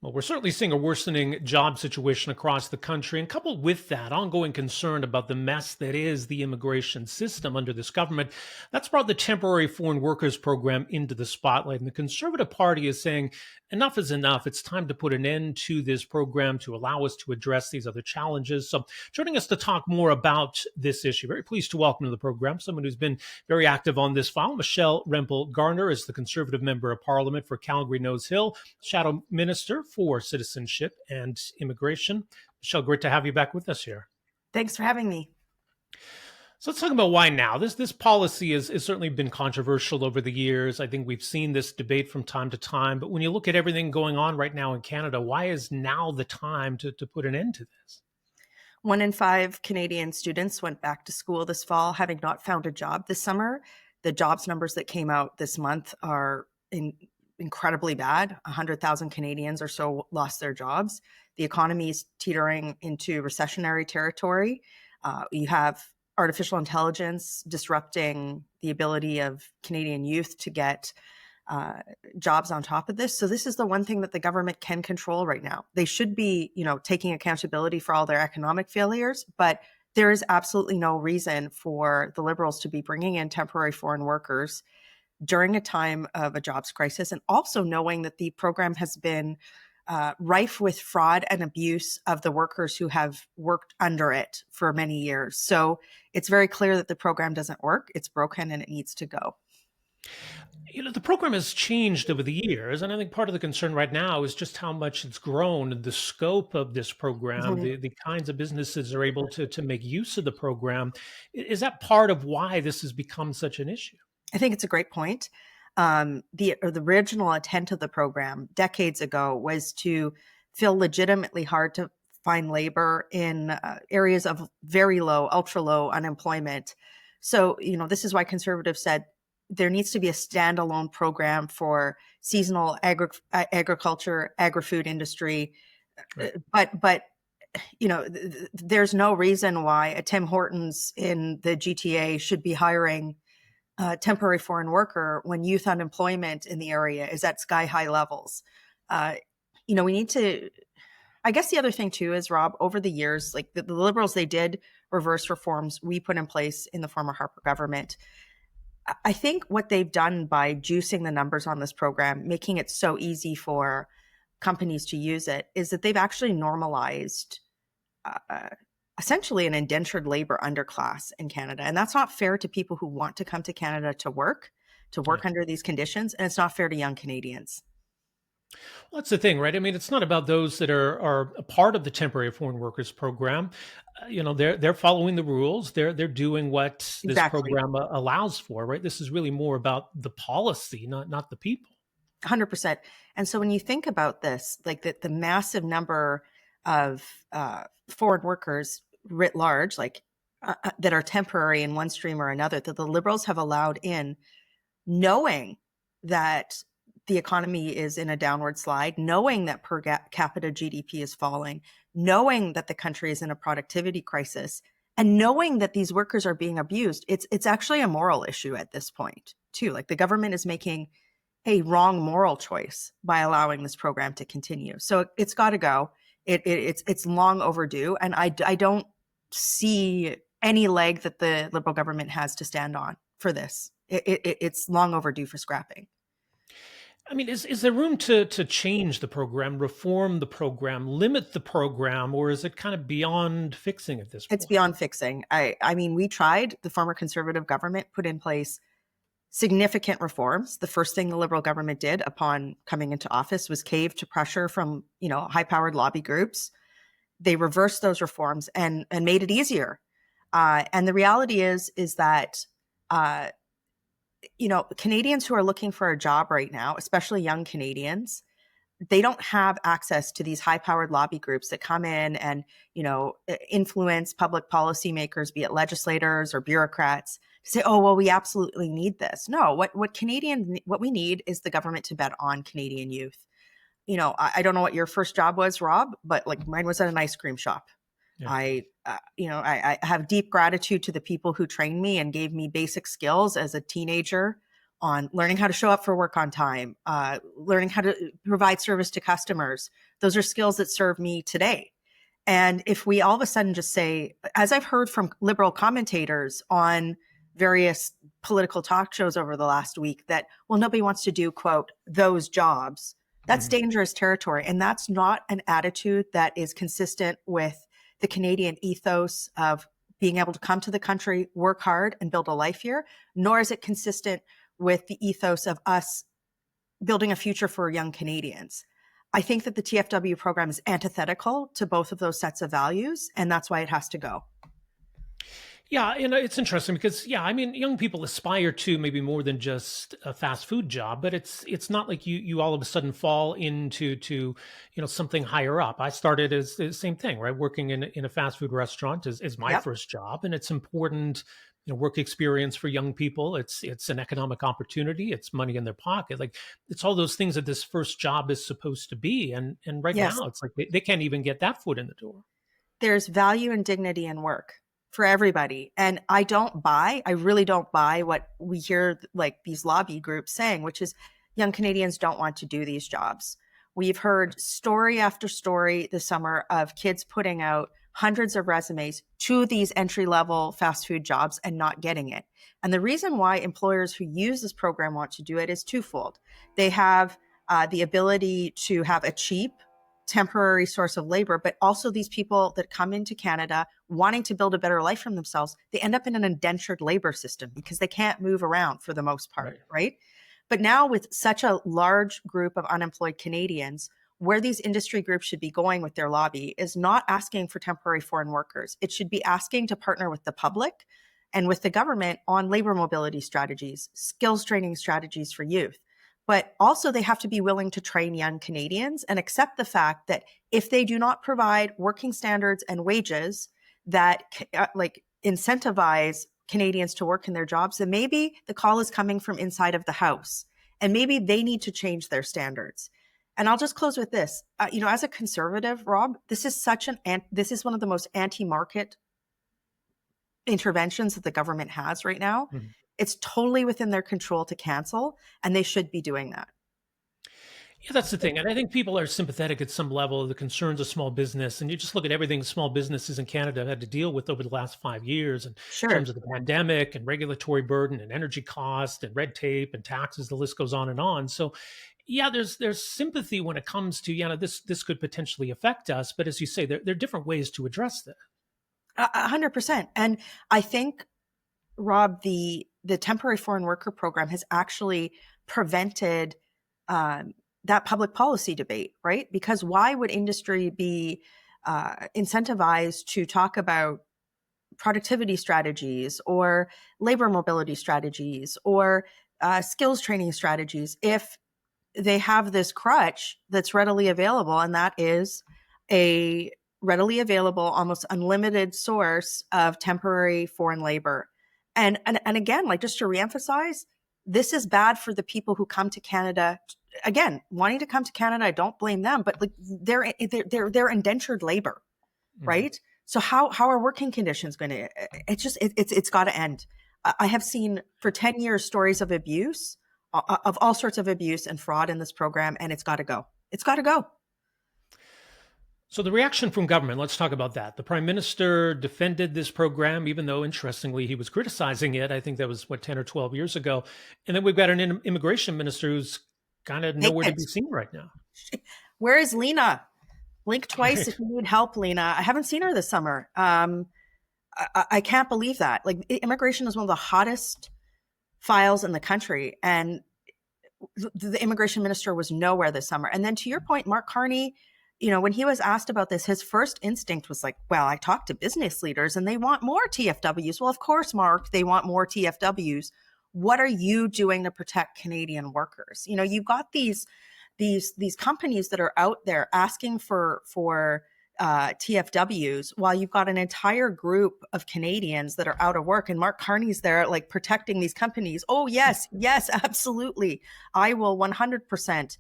Well, we're certainly seeing a worsening job situation across the country. And coupled with that, ongoing concern about the mess that is the immigration system under this government, that's brought the Temporary Foreign Workers Program into the spotlight. And the Conservative Party is saying enough is enough. It's time to put an end to this program to allow us to address these other challenges. So, joining us to talk more about this issue, very pleased to welcome to the program someone who's been very active on this file. Michelle Rempel-Garner is the Conservative Member of Parliament for Calgary-Nose Hill, Shadow Minister for Citizenship and Immigration. Michelle, great to have you back with us here. Thanks for having me. So let's talk about why now. This policy has certainly been controversial over the years. I think we've seen this debate from time to time. But when you look at everything going on right now in Canada, why is now the time to put an end to this? 1 in 5 Canadian students went back to school this fall, having not found a job this summer. The jobs numbers that came out this month are incredibly bad. 100,000 Canadians or so lost their jobs. The economy is teetering into recessionary territory. You have artificial intelligence disrupting the ability of Canadian youth to get jobs on top of this. So this is the one thing that the government can control right now. They should be, taking accountability for all their economic failures, but there is absolutely no reason for the Liberals to be bringing in temporary foreign workers during a time of a jobs crisis, and also knowing that the program has been rife with fraud and abuse of the workers who have worked under it for many years. So it's very clear that the program doesn't work. It's broken and it needs to go. The program has changed over the years, and I think part of the concern right now is just how much it's grown, the scope of this program, Mhm. the kinds of businesses are able to make use of the program. Is that part of why this has become such an issue? I think it's a great point. The original intent of the program decades ago was to fill legitimately hard to find labor in areas of very low, ultra low unemployment. So, this is why conservatives said there needs to be a standalone program for seasonal agriculture, agri-food industry. Right. But there's no reason why a Tim Hortons in the GTA should be hiring temporary foreign worker when youth unemployment in the area is at sky high levels. We need to, I guess the other thing too is, Rob, over the years, like the Liberals, they did reverse reforms we put in place in the former Harper government. I think what they've done by juicing the numbers on this program, making it so easy for companies to use it, is that they've actually normalized essentially an indentured labor underclass in Canada. And that's not fair to people who want to come to Canada to work Yeah. under these conditions. And it's not fair to young Canadians. Well, that's the thing, right? I mean, it's not about those that are a part of the temporary foreign workers program. They're following the rules. They're doing what this Exactly. program allows for, right? This is really more about the policy, not the people. 100%. And so when you think about this, like the massive number of foreign workers writ large, that are temporary in one stream or another, that the Liberals have allowed in, knowing that the economy is in a downward slide, knowing that per capita GDP is falling, knowing that the country is in a productivity crisis, and knowing that these workers are being abused, it's actually a moral issue at this point, too. Like the government is making a wrong moral choice by allowing this program to continue. So it's got to go. It's long overdue, and I don't see any leg that the Liberal government has to stand on for this. It's long overdue for scrapping. I mean, is there room to change the program, reform the program, limit the program, or is it kind of beyond fixing at this It's point? beyond fixing. I mean, we tried. The former Conservative government put in place significant reforms. The first thing the Liberal government did upon coming into office was cave to pressure from, high-powered lobby groups. They reversed those reforms and made it easier. And the reality is that Canadians who are looking for a job right now, especially young Canadians, they don't have access to these high-powered lobby groups that come in and, influence public policymakers, be it legislators or bureaucrats, to say, oh, well, we absolutely need this. No, what we need is the government to bet on Canadian youth. I don't know what your first job was, Rob, but like mine was at an ice cream shop. Yeah. I have deep gratitude to the people who trained me and gave me basic skills as a teenager on learning how to show up for work on time, learning how to provide service to customers. Those are skills that serve me today. And if we all of a sudden just say, as I've heard from liberal commentators on various political talk shows over the last week, that, well, nobody wants to do, quote, those jobs, that's dangerous territory. And that's not an attitude that is consistent with the Canadian ethos of being able to come to the country, work hard, and build a life here, nor is it consistent with the ethos of us building a future for young Canadians. I think that the TFW program is antithetical to both of those sets of values, and that's why it has to go. Yeah, and it's interesting because, yeah, I mean, young people aspire to maybe more than just a fast food job, but it's not like you all of a sudden fall into something higher up. I started as the same thing, right? Working in a fast food restaurant is my Yep. first job, and it's important, work experience for young people. It's an economic opportunity. It's money in their pocket. Like, it's all those things that this first job is supposed to be, and right Yes. now it's like they can't even get that foot in the door. There's value and dignity in work for everybody. And I really don't buy what we hear like these lobby groups saying, which is young Canadians don't want to do these jobs. We've heard story after story this summer of kids putting out hundreds of resumes to these entry-level fast food jobs and not getting it. And the reason why employers who use this program want to do it is twofold. They have the ability to have a cheap temporary source of labor, but also these people that come into Canada wanting to build a better life for themselves, they end up in an indentured labor system because they can't move around for the most part, right? But now with such a large group of unemployed Canadians, where these industry groups should be going with their lobby is not asking for temporary foreign workers. It should be asking to partner with the public and with the government on labor mobility strategies, skills training strategies for youth. But also they have to be willing to train young Canadians and accept the fact that if they do not provide working standards and wages that incentivize Canadians to work in their jobs, then maybe the call is coming from inside of the house and maybe they need to change their standards. And I'll just close with this. As a conservative, Rob, this is one of the most anti-market interventions that the government has right now. Mm-hmm. It's totally within their control to cancel, and they should be doing that. Yeah, that's the thing. And I think people are sympathetic at some level of the concerns of small business. And you just look at everything small businesses in Canada have had to deal with over the last 5 years in terms of the pandemic and regulatory burden and energy cost and red tape and taxes, the list goes on and on. So yeah, there's sympathy when it comes to, this could potentially affect us. But as you say, there are different ways to address that. 100%. And I think, Rob, the temporary foreign worker program has actually prevented that public policy debate, right? Because why would industry be incentivized to talk about productivity strategies or labor mobility strategies or skills training strategies if they have this crutch that's readily available, and that is a readily available, almost unlimited source of temporary foreign labor. And again, like, just to reemphasize, this is bad for the people who come to Canada. Again, wanting to come to Canada, I don't blame them, but like they're indentured labor, right? So how are working conditions going to? It's got to end. I have seen for 10 years stories of abuse, of all sorts of abuse and fraud in this program, and it's got to go. It's got to go. So the reaction from government, let's talk about that. The Prime Minister defended this program, even though, interestingly, he was criticizing it. I think that was, 10 or 12 years ago. And then we've got an immigration minister who's kind of nowhere to be seen right now. Where is Lena? Blink twice if you need help, Lena. I haven't seen her this summer. I can't believe that. Like, immigration is one of the hottest files in the country. And the immigration minister was nowhere this summer. And then to your point, Mark Carney, when he was asked about this, his first instinct was like, well, I talked to business leaders and they want more TFWs. Well, of course, Mark, they want more TFWs. What are you doing to protect Canadian workers? You've got these companies that are out there asking for TFWs while you've got an entire group of Canadians that are out of work, and Mark Carney's there like protecting these companies. Oh, yes, absolutely. I will 100%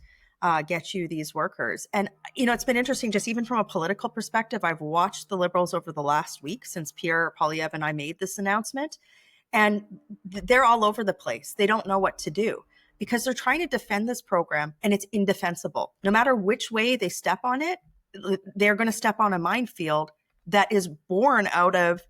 get you these workers. And, it's been interesting, just even from a political perspective. I've watched the Liberals over the last week since Pierre Poilievre and I made this announcement. And they're all over the place. They don't know what to do because they're trying to defend this program and it's indefensible. No matter which way they step on it, they're going to step on a minefield that is born out of,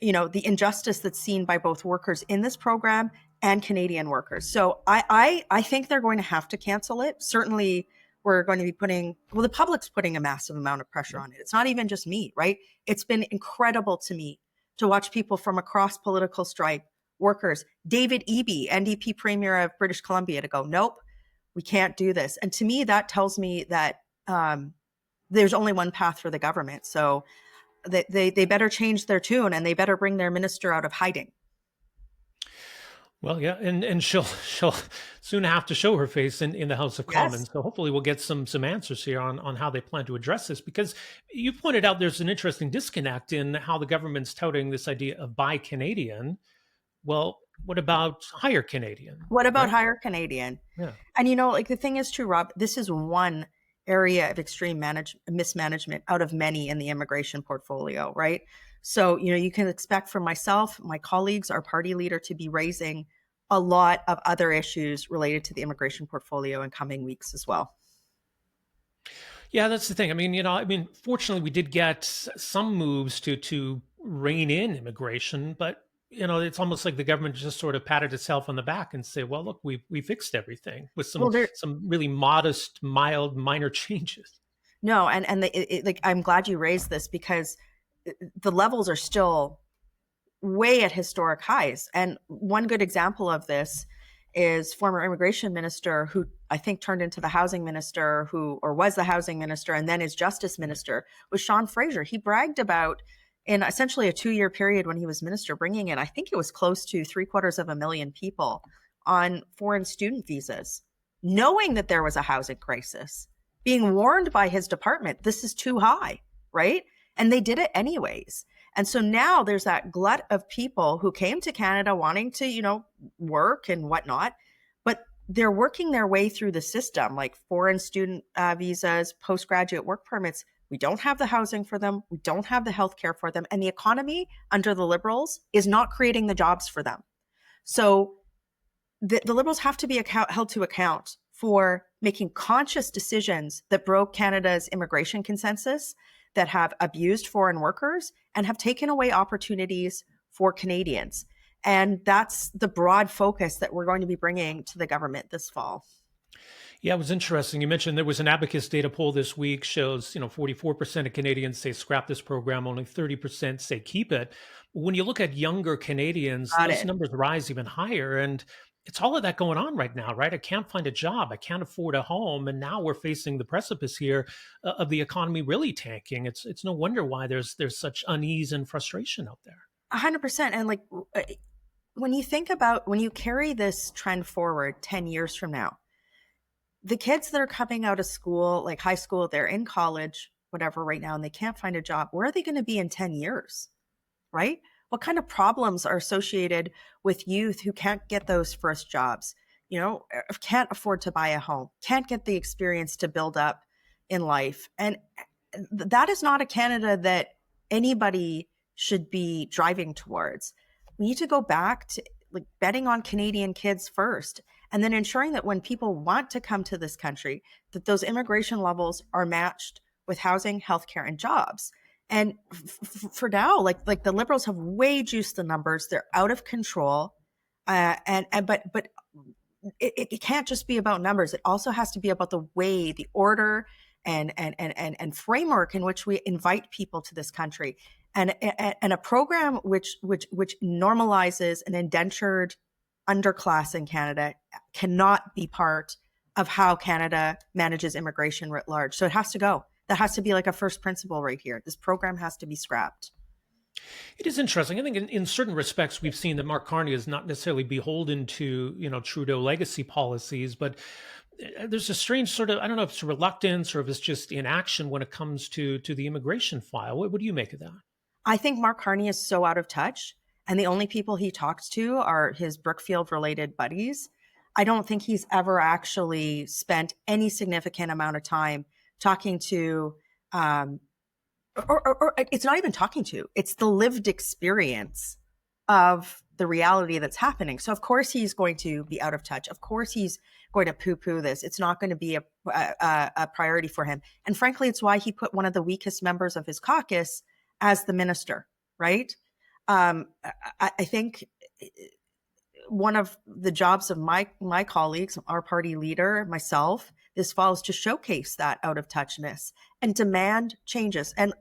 the injustice that's seen by both workers in this program and Canadian workers. So I think they're going to have to cancel it. Certainly, we're going to be the public's putting a massive amount of pressure on it. It's not even just me, right? It's been incredible to me to watch people from across political stripe, workers, David Eby, NDP Premier of British Columbia, to go, nope, we can't do this. And to me, that tells me that there's only one path for the government. So they better change their tune and they better bring their minister out of hiding. Well, yeah, and she'll soon have to show her face in the House of Commons. Yes. So hopefully we'll get some answers here on how they plan to address this, because you pointed out there's an interesting disconnect in how the government's touting this idea of buy Canadian. Well, what about hire Canadian? What about right? hire Canadian? Yeah. And the thing is true, Rob, this is one area of extreme mismanagement out of many in the immigration portfolio, right? So, you can expect from myself, my colleagues, our party leader to be raising a lot of other issues related to the immigration portfolio in coming weeks as well. Yeah, that's the thing. Fortunately, we did get some moves to rein in immigration, but it's almost like the government just sort of patted itself on the back and say, "Well, look, we fixed everything with some really modest, mild, minor changes." No, and I'm glad you raised this because the levels are still way at historic highs. And one good example of this is former immigration minister who I think turned into the housing minister or was the housing minister and then is justice minister, was Sean Fraser. He bragged about in essentially a 2-year period when he was minister, bringing in, I think it was close to 750,000 people on foreign student visas, knowing that there was a housing crisis, being warned by his department, this is too high, right? And they did it anyways. And so now there's that glut of people who came to Canada wanting to, work and whatnot, but they're working their way through the system, like foreign student visas, postgraduate work permits. We don't have the housing for them. We don't have the healthcare for them. And the economy under the Liberals is not creating the jobs for them. So the Liberals have to be held to account for making conscious decisions that broke Canada's immigration consensus, that have abused foreign workers and have taken away opportunities for Canadians. And that's the broad focus that we're going to be bringing to the government this fall. Yeah, it was interesting. You mentioned there was an Abacus data poll this week shows, 44% of Canadians say scrap this program, only 30% say keep it. When you look at younger Canadians, those numbers rise even higher. And it's all of that going on right now, right? I can't find a job. I can't afford a home. And now we're facing the precipice here of the economy really tanking. It's no wonder why there's such unease and frustration out there. 100%. And when you carry this trend forward 10 years from now, the kids that are coming out of school, like high school, they're in college, whatever right now, and they can't find a job. Where are they going to be in 10 years, right? What kind of problems are associated with youth who can't get those first jobs, can't afford to buy a home, can't get the experience to build up in life? And that is not a Canada that anybody should be driving towards. We need to go back to betting on Canadian kids first, and then ensuring that when people want to come to this country, that those immigration levels are matched with housing, healthcare, and jobs. And for now, like the Liberals have way juiced the numbers. They're out of control. But it can't just be about numbers. It also has to be about the way, the order, and framework in which we invite people to this country, and a program which normalizes an indentured underclass in Canada cannot be part of how Canada manages immigration writ large. So it has to go. That has to be like a first principle right here. This program has to be scrapped. It is interesting. I think in certain respects, we've seen that Mark Carney is not necessarily beholden to, Trudeau legacy policies, but there's a strange sort of, I don't know if it's reluctance or if it's just inaction when it comes to the immigration file. What do you make of that? I think Mark Carney is so out of touch, and the only people he talks to are his Brookfield-related buddies. I don't think he's ever actually spent any significant amount of time talking to, or it's not even talking to, it's the lived experience of the reality that's happening. So of course he's going to be out of touch. Of course he's going to poo-poo this. It's not going to be a priority for him. And frankly, it's why he put one of the weakest members of his caucus as the minister, right? I think one of the jobs of my colleagues, our party leader, myself, this fall is to showcase that out of touchness and demand changes. And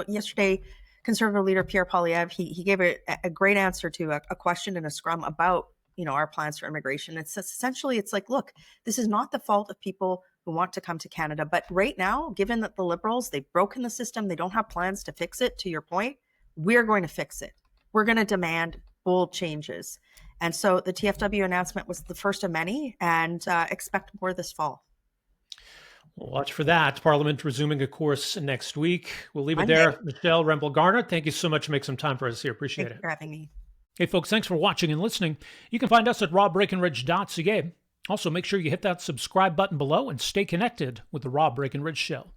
yesterday, Conservative leader Pierre Poilievre, he gave a great answer to a question in a scrum about our plans for immigration. It's essentially, it's like, look, this is not the fault of people who want to come to Canada, but right now, given that the Liberals, they've broken the system, they don't have plans to fix it. To your point, we're going to fix it. We're going to demand bold changes. And so the TFW announcement was the first of many, and expect more this fall. Watch for that. Parliament resuming, of course, next week. We'll leave it Monday. there. Michelle Rempel-Garner, thank you so much for making some time for us here. Appreciate Thank you for having me. Hey, folks, thanks for watching and listening. You can find us at robbreakenridge.ca. Also, make sure you hit that subscribe button below and stay connected with The Rob Breakenridge Show.